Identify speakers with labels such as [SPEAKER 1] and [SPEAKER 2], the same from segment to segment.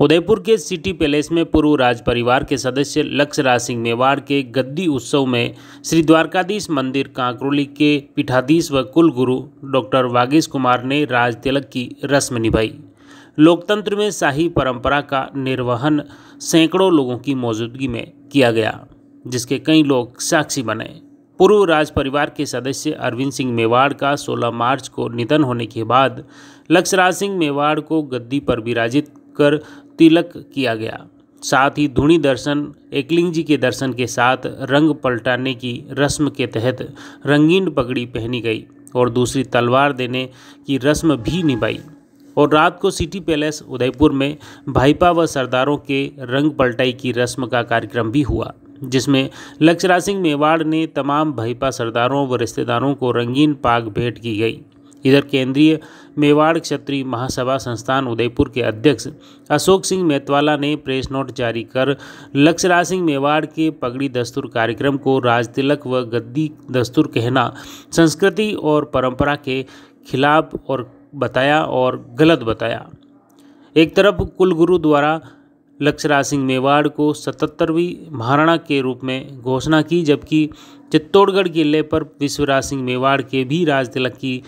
[SPEAKER 1] उदयपुर के city palace में पूर्व राज परिवार के सदस्य लक्ष्यराज सिंह मेवाड़ के गद्दी उत्सव में श्री द्वारकाधीश मंदिर कांकरोली के पीठाधीश व कुलगुरु डॉक्टर वागीश कुमार ने राज तिलक की रस्म निभाई। लोकतंत्र में शाही परंपरा का निर्वहन सैकड़ों लोगों की मौजूदगी में किया गया, जिसके कई लोग साक्षी बने। पूर्व राज परिवार के सदस्य अरविंद सिंह मेवाड़ का 16 मार्च को निधन होने के बाद लक्ष्यराज सिंह मेवाड़ को गद्दी पर विराजित कर तिलक किया गया। साथ ही धूनी दर्शन, एकलिंग जी के दर्शन के साथ रंग पलटाने की रस्म के तहत रंगीन पगड़ी पहनी गई और दूसरी तलवार देने की रस्म भी निभाई। और रात को सिटी पैलेस उदयपुर में भाईपा व सरदारों के रंग पलटाई की रस्म का कार्यक्रम भी हुआ, जिसमें लक्ष्यराज सिंह मेवाड़ ने तमाम भाईपा सरदारों व रिश्तेदारों को रंगीन पाग भेंट की गई। इधर केंद्रीय मेवाड़ क्षत्रिय महासभा संस्थान उदयपुर के अध्यक्ष अशोक सिंह मेतवाला ने प्रेस नोट जारी कर लक्ष्यराज सिंह मेवाड़ के पगड़ी दस्तूर कार्यक्रम को राज तिलक व गद्दी दस्तूर कहना संस्कृति और परंपरा के खिलाफ और बताया और गलत बताया। एक तरफ कुलगुरु द्वारा लक्ष्यराज सिंह मेवाड़ को 77वीं महाराणा के रूप में घोषणा की, जबकि चित्तौड़गढ़ किले पर विश्वराज सिंह मेवाड़ के भी राज तिलक की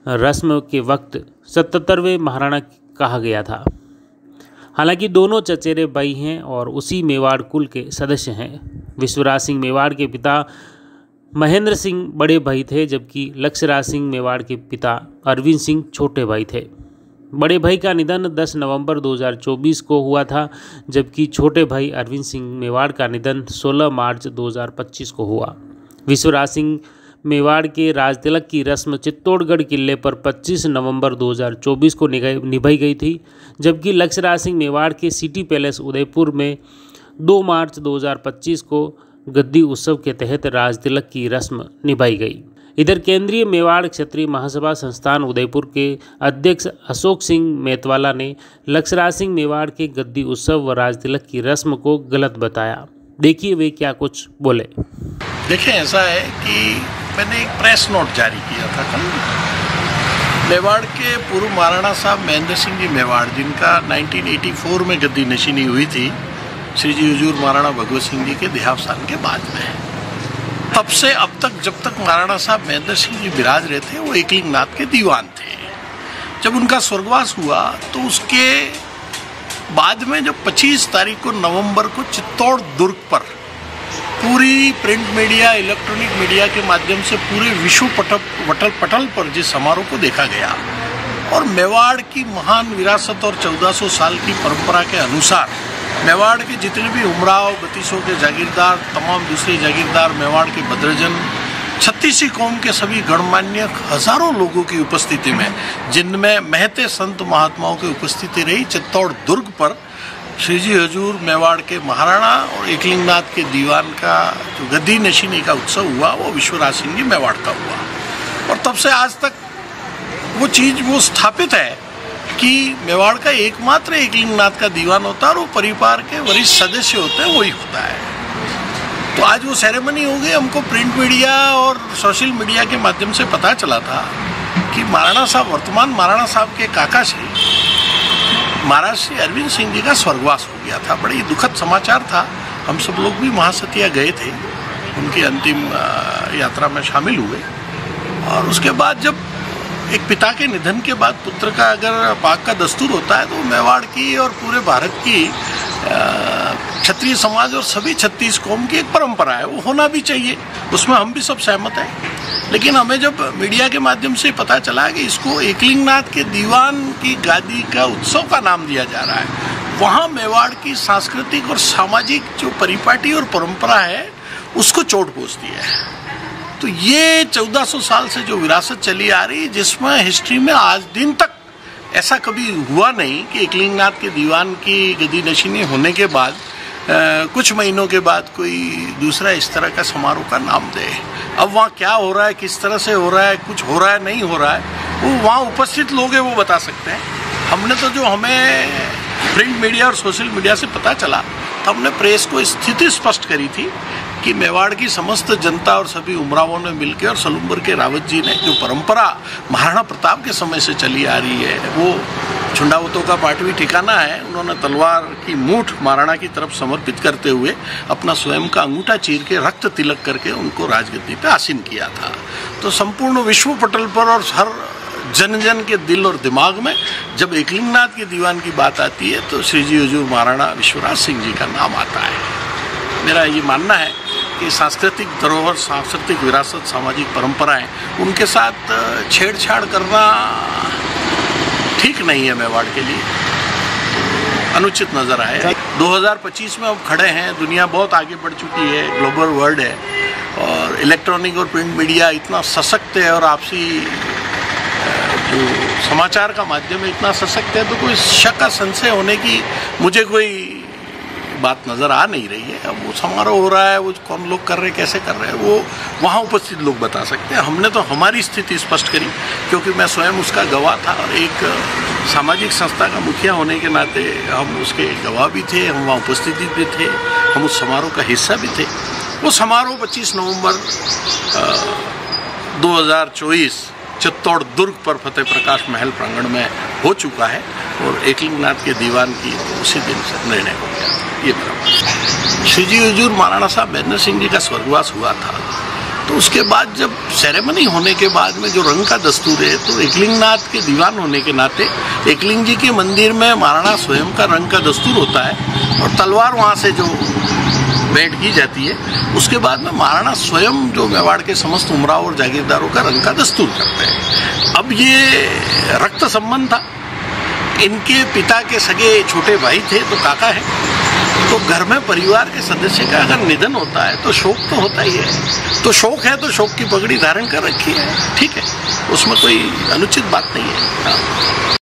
[SPEAKER 1] रस्म के वक्त 77वें महाराणा कहा गया था। हालांकि दोनों चचेरे भाई हैं और उसी मेवाड़ कुल के सदस्य हैं। विश्वराज सिंह मेवाड़ के पिता महेंद्र सिंह बड़े भाई थे, जबकि लक्ष्यराज सिंह मेवाड़ के पिता अरविंद सिंह छोटे भाई थे। बड़े भाई का निधन 10 नवंबर 2024 को हुआ था, जबकि छोटे भाई अरविंद सिंह मेवाड़ का निधन 16 मार्च 2025 को हुआ। विश्वराज सिंह मेवाड़ के राज तिलक की रस्म चित्तौड़गढ़ किले पर 25 नवंबर 2024 को निभाई गई थी, जबकि लक्ष्यराज सिंह मेवाड़ के सिटी पैलेस उदयपुर में 2 मार्च 2025 को गद्दी उत्सव के तहत राज तिलक की रस्म निभाई गई। इधर केंद्रीय मेवाड़ क्षत्रिय महासभा संस्थान उदयपुर के अध्यक्ष अशोक सिंह मेतवाला ने लक्ष्यराज सिंह मेवाड़ के गद्दी उत्सव व राज तिलक की रस्म को गलत बताया। देखिए वे क्या कुछ बोले।
[SPEAKER 2] देखिए, ऐसा है कि मैंने एक प्रेस नोट जारी किया था कल। मेवाड़ के पूर्व महाराणा साहब महेंद्र सिंह जी मेवाड़, जिनका 1984 में गद्दी नशीनी हुई थी श्री जी हुजूर महाराणा भगवत सिंह जी के देहावसान के बाद में, तब से अब तक जब तक महाराणा साहब महेंद्र सिंह जी विराज रहे थे वो एकलिंग नाथ के दीवान थे। जब उनका स्वर्गवास हुआ तो उसके बाद में जब 25 तारीख को नवंबर को चित्तौड़ दुर्ग पर पूरी प्रिंट मीडिया, इलेक्ट्रॉनिक मीडिया के माध्यम से पूरे विश्व पटल पर जिस समारोह को देखा गया और मेवाड़ की महान विरासत और 1400 साल की परंपरा के अनुसार मेवाड़ के जितने भी उमराव, बतीसों के जागीरदार, तमाम दूसरे जागीरदार, मेवाड़ के भद्रजन, 36 कौम के सभी गणमान्य हजारों लोगों की उपस्थिति में, जिनमें महते संत महात्माओं की उपस्थिति रही, चित्तौड़ दुर्ग पर श्री जी हजूर मेवाड़ के महाराणा और एकलिंग नाथ के दीवान का जो गद्दी नशीनी का उत्सव हुआ वो विश्वराज सिंह जी मेवाड़ का हुआ। और तब से आज तक वो चीज वो स्थापित है कि मेवाड़ का एकमात्र एकलिंग नाथ का दीवान होता है और वो परिवार के वरिष्ठ सदस्य होते हैं, वही होता है। तो आज वो सेरेमनी हो गई। हमको प्रिंट मीडिया और सोशल मीडिया के माध्यम से पता चला था कि महाराणा साहब, वर्तमान महाराणा साहब के काका श्री महाराज श्री अरविंद सिंह जी का स्वर्गवास हो गया था। बड़ी दुखद समाचार था। हम सब लोग भी महासतिया गए थे, उनकी अंतिम यात्रा में शामिल हुए। और उसके बाद जब एक पिता के निधन के बाद पुत्र का अगर पाक का दस्तूर होता है तो मेवाड़ की और पूरे भारत की क्षत्रिय समाज और सभी 36 कौम की एक परंपरा है, वो होना भी चाहिए, उसमें हम भी सब सहमत हैं। लेकिन हमें जब मीडिया के माध्यम से पता चला कि इसको एकलिंग नाथ के दीवान की गादी का उत्सव का नाम दिया जा रहा है, वहाँ मेवाड़ की सांस्कृतिक और सामाजिक जो परिपाटी और परंपरा है उसको चोट पहुँचती है। तो ये 1400 साल से जो विरासत चली आ रही, जिसमें हिस्ट्री में आज दिन तक ऐसा कभी हुआ नहीं कि एकलिंग नाथ के दीवान की गद्दी नशीनी होने के बाद कुछ महीनों के बाद कोई दूसरा इस तरह का समारोह का नाम दे। अब वहाँ क्या हो रहा है, किस तरह से हो रहा है, कुछ हो रहा है, नहीं हो रहा है, वो वहाँ उपस्थित लोग हैं वो बता सकते हैं। हमने तो जो हमें प्रिंट मीडिया और सोशल मीडिया से पता चला, तो हमने प्रेस को स्थिति स्पष्ट करी थी कि मेवाड़ की समस्त जनता और सभी उमरावों ने मिलकर और सलूम्बर के रावत जी ने जो परंपरा महाराणा प्रताप के समय से चली आ रही है वो झुंडावतों का पाटवी ठिकाना है, उन्होंने तलवार की मूठ महाराणा की तरफ समर्पित करते हुए अपना स्वयं का अंगूठा चीर के रक्त तिलक करके उनको राजगद्दी पे आसीन किया था। तो संपूर्ण विश्व पटल पर और हर जन जन के दिल और दिमाग में जब एकलिंगनाथ के दीवान की बात आती है तो श्री जी हुजूर महाराणा विश्वराज सिंह जी का नाम आता है। मेरा ये मानना है कि सांस्कृतिक धरोहर, सांस्कृतिक विरासत, सामाजिक परंपराएं, उनके साथ छेड़छाड़ करना ठीक नहीं है, मेवाड़ के लिए अनुचित नजर आए। 2025 में अब खड़े हैं, दुनिया बहुत आगे बढ़ चुकी है, ग्लोबल वर्ल्ड है और इलेक्ट्रॉनिक और प्रिंट मीडिया इतना सशक्त है और आपसी जो समाचार का माध्यम है इतना सशक्त है, तो कोई शक का संशय होने की मुझे कोई बात नजर आ नहीं रही है। अब वो समारोह हो रहा है, वो कौन लोग कर रहे हैं, कैसे कर रहे हैं, वो वहाँ उपस्थित लोग बता सकते हैं। हमने तो हमारी स्थिति स्पष्ट करी क्योंकि मैं स्वयं उसका गवाह था और एक सामाजिक संस्था का मुखिया होने के नाते हम उसके गवाह भी थे, हम वहाँ उपस्थित भी थे, हम उस समारोह का हिस्सा भी थे। वो समारोह 25 नवंबर 2024 चित्तौड़ दुर्ग पर फतेह प्रकाश महल प्रांगण में हो चुका है और एकलिंगनाथ के दीवान की उसी दिन से निर्णय हो गया। ये मेरा मानना। श्री जी हुजूर महाराणा साहब महेंद्र सिंह जी का स्वर्गवास हुआ था तो उसके बाद जब सेरेमनी होने के बाद में जो रंग का दस्तूर है, तो एकलिंगनाथ के दीवान होने के नाते एकलिंग जी के मंदिर में महाराणा स्वयं का रंग का दस्तूर होता है और तलवार वहाँ से जो भेंट की जाती है, उसके बाद में महाराणा स्वयं जो मेवाड़ के समस्त उमराव और जागीरदारों का रंग का दस्तूर करते हैं। अब ये रक्त संबंध था, इनके पिता के सगे छोटे भाई थे तो काका है, तो घर में परिवार के सदस्य का अगर निधन होता है तो शोक तो होता ही है। तो शोक है तो शोक की पगड़ी धारण कर रखी है, ठीक है, उसमें कोई अनुचित बात नहीं है।